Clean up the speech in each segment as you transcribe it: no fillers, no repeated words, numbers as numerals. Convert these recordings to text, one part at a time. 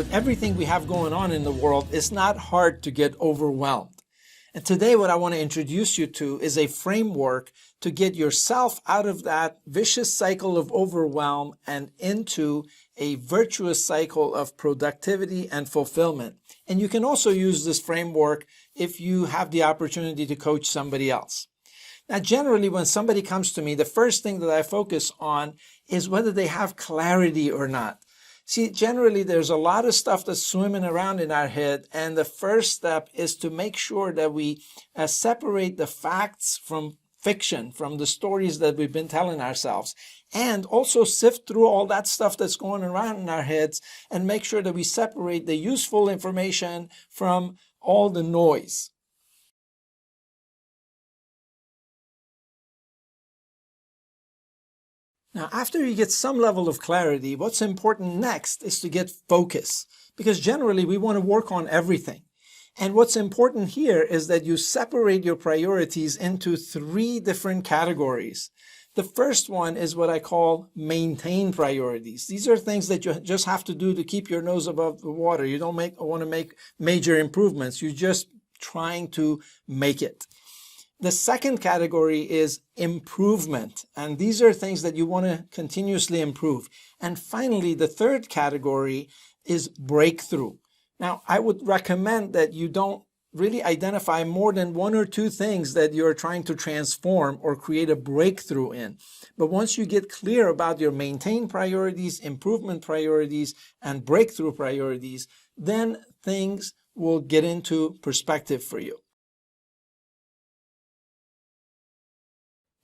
with everything we have going on in the world, it's not hard to get overwhelmed. And today what I want to introduce you to is a framework to get yourself out of that vicious cycle of overwhelm and into a virtuous cycle of productivity and fulfillment. And you can also use this framework if you have the opportunity to coach somebody else. Now, generally, when somebody comes to me, the first thing that I focus on is whether they have clarity or not. See, generally, there's a lot of stuff that's swimming around in our head, and the first step is to make sure that we separate the facts from fiction, from the stories that we've been telling ourselves, and also sift through all that stuff that's going around in our heads and make sure that we separate the useful information from all the noise. Now, after you get some level of clarity, what's important next is to get focus, because generally we want to work on everything. And what's important here is that you separate your priorities into 3 different categories. The first one is what I call maintain priorities. These are things that you just have to do to keep your nose above the water. You don't want to make major improvements. You're just trying to make it. The second category is improvement, and these are things that you want to continuously improve. And finally, the third category is breakthrough. Now, I would recommend that you don't really identify more than 1 or 2 things that you're trying to transform or create a breakthrough in. But once you get clear about your maintain priorities, improvement priorities, and breakthrough priorities, then things will get into perspective for you.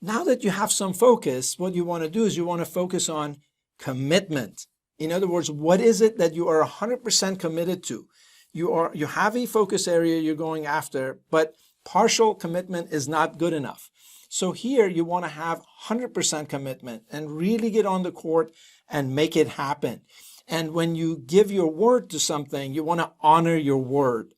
Now that you have some focus, what you want to do is you want to focus on commitment. In other words, what is it that you are 100% committed to? You have a focus area you're going after, but partial commitment is not good enough. So here you want to have 100% commitment and really get on the court and make it happen. And when you give your word to something, you want to honor your word.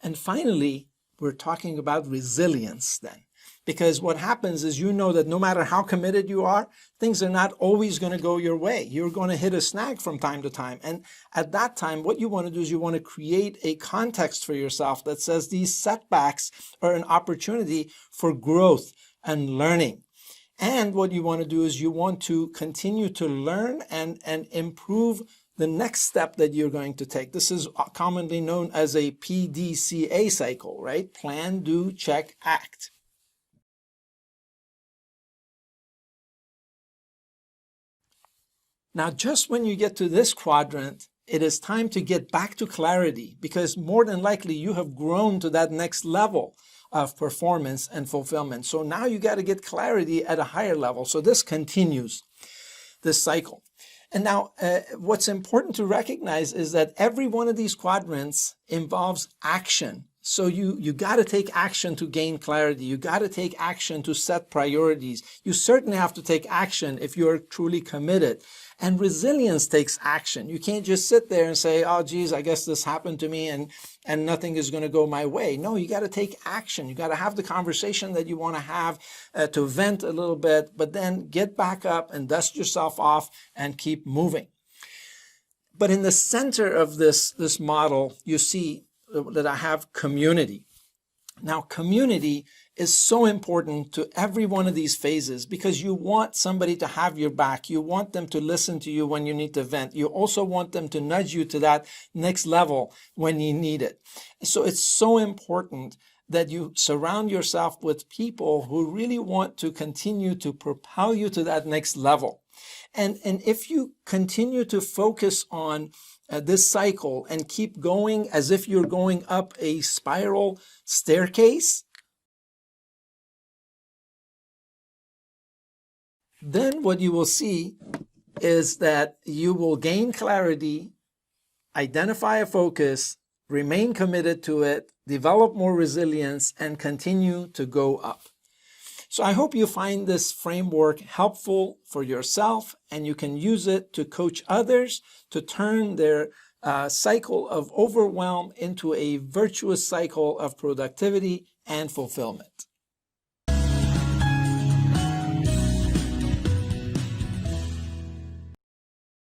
And finally, we're talking about resilience then. Because what happens is you know that no matter how committed you are, things are not always going to go your way. You're going to hit a snag from time to time. And at that time, what you want to do is you want to create a context for yourself that says these setbacks are an opportunity for growth and learning. And what you want to do is you want to continue to learn and improve the next step that you're going to take. This is commonly known as a PDCA cycle, right? Plan, do, check, act. Now, just when you get to this quadrant, it is time to get back to clarity, because more than likely you have grown to that next level of performance and fulfillment. So now you got to get clarity at a higher level. So this continues, this cycle. And now what's important to recognize is that every one of these quadrants involves action. So you got to take action to gain clarity. You got to take action to set priorities. You certainly have to take action if you're truly committed. And resilience takes action. You can't just sit there and say, oh, geez, I guess this happened to me and nothing is going to go my way. No, you got to take action. You got to have the conversation that you want to have to vent a little bit, but then get back up and dust yourself off and keep moving. But in the center of this model, you see that I have community. Now, community is so important to every one of these phases because you want somebody to have your back. You want them to listen to you when you need to vent. You also want them to nudge you to that next level when you need it. So it's so important that you surround yourself with people who really want to continue to propel you to that next level. And if you continue to focus on this cycle and keep going as if you're going up a spiral staircase, then what you will see is that you will gain clarity, identify a focus, remain committed to it, develop more resilience, and continue to go up. So I hope you find this framework helpful for yourself and you can use it to coach others to turn their cycle of overwhelm into a virtuous cycle of productivity and fulfillment.